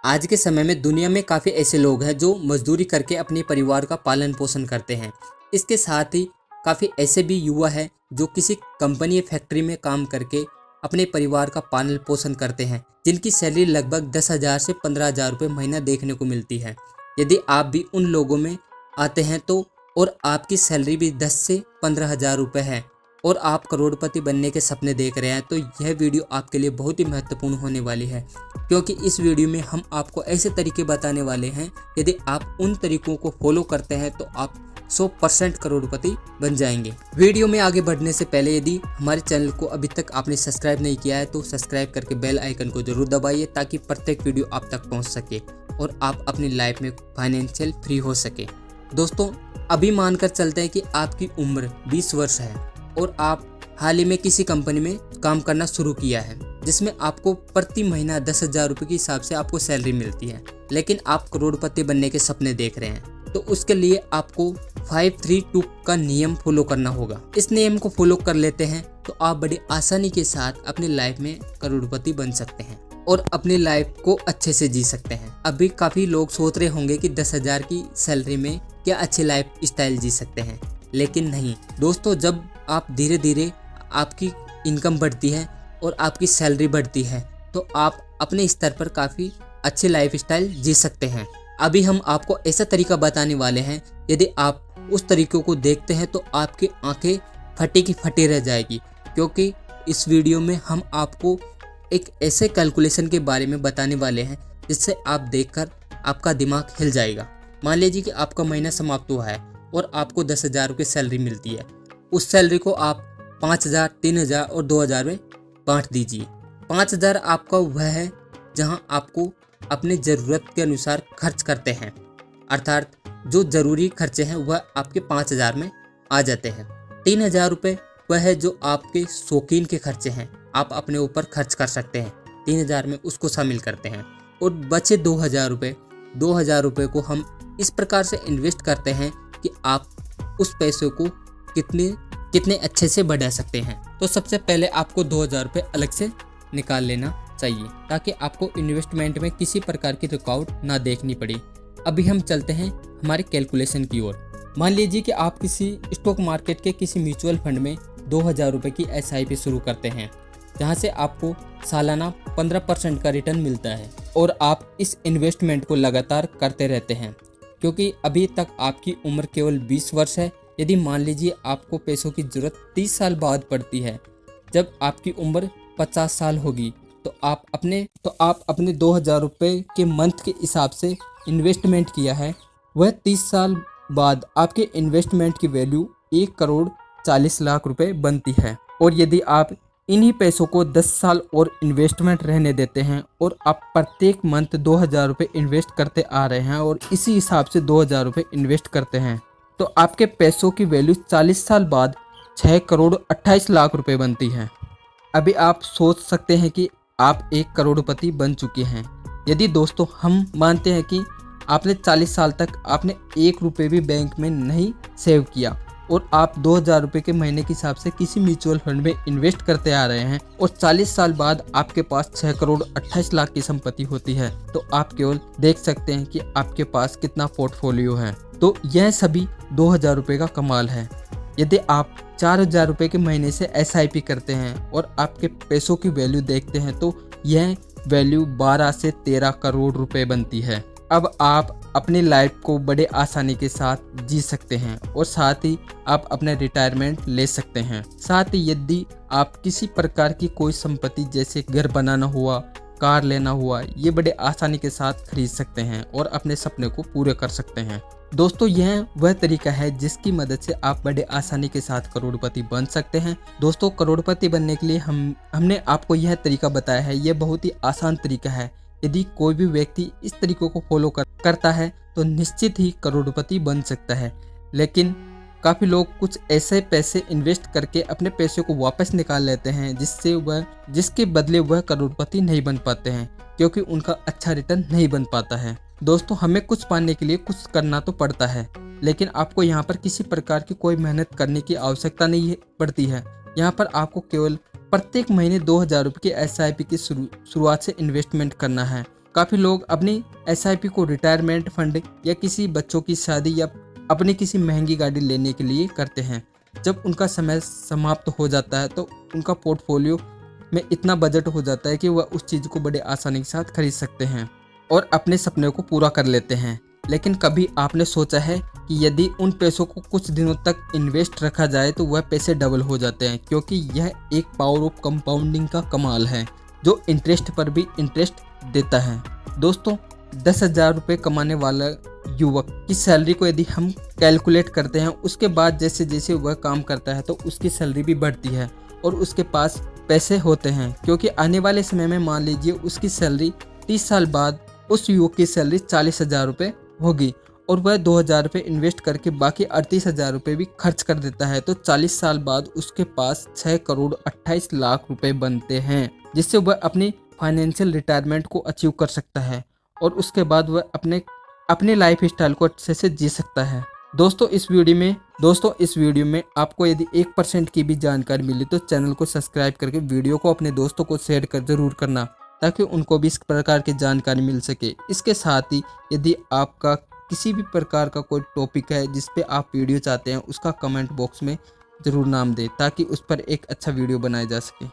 आज के समय में दुनिया में काफ़ी ऐसे लोग हैं जो मजदूरी करके अपने परिवार का पालन पोषण करते हैं। इसके साथ ही काफ़ी ऐसे भी युवा हैं जो किसी कंपनी या फैक्ट्री में काम करके अपने परिवार का पालन पोषण करते हैं, जिनकी सैलरी लगभग 10,000 से 15,000 रुपये महीना देखने को मिलती है। यदि आप भी उन लोगों में आते हैं तो और आपकी सैलरी भी 10 से 15,000 रुपये है और आप करोड़पति बनने के सपने देख रहे हैं, तो यह वीडियो आपके लिए बहुत ही महत्वपूर्ण होने वाली है, क्योंकि इस वीडियो में हम आपको ऐसे तरीके बताने वाले हैं, यदि आप उन तरीकों को फॉलो करते हैं तो आप 100% करोड़पति बन जाएंगे। वीडियो में आगे बढ़ने से पहले यदि हमारे चैनल को अभी तक आपने सब्सक्राइब नहीं किया है तो सब्सक्राइब करके बेल आइकन को जरूर दबाइए, ताकि प्रत्येक वीडियो आप तक पहुंच सके और आप अपनी लाइफ में फाइनेंशियल फ्री हो सके। दोस्तों, अभी मानकर चलते हैं कि आपकी उम्र 20 वर्ष है और आप हाल ही में किसी कंपनी में काम करना शुरू किया है, जिसमें आपको प्रति महीना 10,000 रुपये के हिसाब से आपको सैलरी मिलती है, लेकिन आप करोड़पति बनने के सपने देख रहे हैं। तो उसके लिए आपको 5-3-2 का नियम फॉलो करना होगा। इस नियम को फॉलो कर लेते हैं तो आप बड़ी आसानी के साथ अपनी लाइफ में करोड़पति बन सकते हैं और अपनी लाइफ को अच्छे से जी सकते हैं। अभी काफ़ी लोग सोच रहे होंगे कि 10,000 की सैलरी में क्या अच्छी लाइफ स्टाइल जी सकते हैं, लेकिन नहीं दोस्तों। जब आप धीरे धीरे आपकी इनकम बढ़ती है और आपकी सैलरी बढ़ती है तो आप अपने स्तर पर काफ़ी अच्छी लाइफ स्टाइल जी सकते हैं। अभी हम आपको ऐसा तरीका बताने वाले हैं, यदि आप उस तरीकों को देखते हैं तो आपकी आंखें फटी की फटी रह जाएगी, क्योंकि इस वीडियो में हम आपको एक ऐसे कैलकुलेशन के बारे में बताने वाले हैं जिससे आप देखकर आपका दिमाग हिल जाएगा। मान लीजिए कि आपका महीना समाप्त हुआ है और आपको 10,000 रुपये सैलरी मिलती है। उस सैलरी को आप 5,000, 3,000 और 2,000 में बांट दीजिए। 5,000 आपका वह है जहां आपको अपने ज़रूरत के अनुसार खर्च करते हैं, अर्थात जो ज़रूरी खर्चे हैं वह आपके 5,000 में आ जाते हैं। 3,000 रुपये वह है जो आपके शौकीन के खर्चे हैं, आप अपने ऊपर खर्च कर सकते हैं, 3,000 में उसको शामिल करते हैं। और बचे 2,000 रुपये को हम इस प्रकार से इन्वेस्ट करते हैं कि आप उस पैसे को कितने अच्छे से बढ़ा सकते हैं। तो सबसे पहले आपको 2,000 रुपये अलग से निकाल लेना चाहिए, ताकि आपको इन्वेस्टमेंट में किसी प्रकार की रुकावट ना देखनी पड़े। अभी हम चलते हैं हमारे कैलकुलेशन की ओर। मान लीजिए कि आप किसी स्टॉक मार्केट के किसी म्यूचुअल फंड में 2,000 रुपये की SIP शुरू करते हैं, जहां से आपको सालाना 15% का रिटर्न मिलता है और आप इस इन्वेस्टमेंट को लगातार करते रहते हैं, क्योंकि अभी तक आपकी उम्र केवल 20 वर्ष है। यदि मान लीजिए आपको पैसों की ज़रूरत 30 साल बाद पड़ती है, जब आपकी उम्र 50 साल होगी, तो आप अपने 2,000 रुपये के मंथ के हिसाब से इन्वेस्टमेंट किया है, वह 30 साल बाद आपके इन्वेस्टमेंट की वैल्यू 1,40,00,000 रुपये बनती है। और यदि आप इन्हीं पैसों को 10 साल और इन्वेस्टमेंट रहने देते हैं और आप प्रत्येक मंथ 2,000 रुपये इन्वेस्ट करते आ रहे हैं और इसी हिसाब से 2,000 रुपये इन्वेस्ट करते हैं, तो आपके पैसों की वैल्यू 40 साल बाद 6,28,00,000 रुपये बनती है। अभी आप सोच सकते हैं कि आप 1 करोड़पति बन चुके हैं। यदि दोस्तों हम मानते हैं कि आपने 40 साल तक आपने 1 रुपये भी बैंक में नहीं सेव किया और आप 2,000 रुपये के महीने के हिसाब से किसी म्यूचुअल फंड में इन्वेस्ट करते आ रहे हैं और 40 साल बाद आपके पास 6,28,00,000 की संपत्ति होती है, तो आप केवल देख सकते हैं कि आपके पास कितना पोर्टफोलियो है। तो यह सभी 2,000 रुपये का कमाल है। यदि आप 4,000 रुपये के महीने से SIP करते हैं और आपके पैसों की वैल्यू देखते हैं तो यह वैल्यू 12 से 13 करोड़ रुपए बनती है। अब आप अपनी लाइफ को बड़े आसानी के साथ जी सकते हैं और साथ ही आप अपने रिटायरमेंट ले सकते हैं। साथ ही यदि आप किसी प्रकार की कोई संपत्ति जैसे घर बनाना हुआ, कार लेना हुआ, ये बड़े आसानी के साथ खरीद सकते हैं और अपने सपने को पूरे कर सकते हैं। दोस्तों, यह वह तरीका है जिसकी मदद से आप बड़े आसानी के साथ करोड़पति बन सकते हैं। दोस्तों, करोड़पति बनने के लिए हमने आपको यह तरीका बताया है, यह बहुत ही आसान तरीका है। यदि कोई भी व्यक्ति इस तरीकों को फॉलो करता है तो निश्चित ही करोड़पति बन सकता है। लेकिन काफ़ी लोग कुछ ऐसे पैसे इन्वेस्ट करके अपने पैसे को वापस निकाल लेते हैं, जिसके बदले वह करोड़पति नहीं बन पाते हैं, क्योंकि उनका अच्छा रिटर्न नहीं बन पाता है। दोस्तों, हमें कुछ पाने के लिए कुछ करना तो पड़ता है, लेकिन आपको यहाँ पर किसी प्रकार की कोई मेहनत करने की आवश्यकता नहीं पड़ती है। यहाँ पर आपको केवल प्रत्येक महीने 2,000 रुपये की SIP की शुरुआत से इन्वेस्टमेंट करना है काफ़ी लोग अपनी एसआईपी को रिटायरमेंट फंड या किसी बच्चों की शादी या अपनी किसी महंगी गाड़ी लेने के लिए करते हैं। जब उनका समय समाप्त हो जाता है तो उनका पोर्टफोलियो में इतना बजट हो जाता है कि वह उस चीज़ को बड़े आसानी के साथ खरीद सकते हैं और अपने सपने को पूरा कर लेते हैं। लेकिन कभी आपने सोचा है कि यदि उन पैसों को कुछ दिनों तक इन्वेस्ट रखा जाए तो वह पैसे डबल हो जाते हैं, क्योंकि यह एक पावर ऑफ कंपाउंडिंग का कमाल है जो इंटरेस्ट पर भी इंटरेस्ट देता है। दोस्तों, 10,000 रुपये कमाने वाला युवक की सैलरी को यदि हम कैलकुलेट करते हैं, उसके बाद जैसे जैसे वह काम करता है तो उसकी सैलरी भी बढ़ती है और उसके पास पैसे होते हैं, क्योंकि आने वाले समय में मान लीजिए उसकी सैलरी 30 साल बाद उस युवक की सैलरी 40,000 रुपये होगी और वह 2,000 रुपये इन्वेस्ट करके बाकी 38,000 रुपये भी खर्च कर देता है, तो 40 साल बाद उसके पास 6 करोड़ 28 लाख रुपए बनते हैं, जिससे वह अपनी फाइनेंशियल रिटायरमेंट को अचीव कर सकता है और उसके बाद वह अपने लाइफ स्टाइल को अच्छे से जी सकता है। दोस्तों इस वीडियो में आपको यदि 1% की भी जानकारी मिली तो चैनल को सब्सक्राइब करके वीडियो को अपने दोस्तों को शेयर कर जरूर करना, ताकि उनको भी इस प्रकार की जानकारी मिल सके। इसके साथ ही यदि आपका किसी भी प्रकार का कोई टॉपिक है जिस पे आप वीडियो चाहते हैं, उसका कमेंट बॉक्स में ज़रूर नाम दें, ताकि उस पर एक अच्छा वीडियो बनाया जा सके।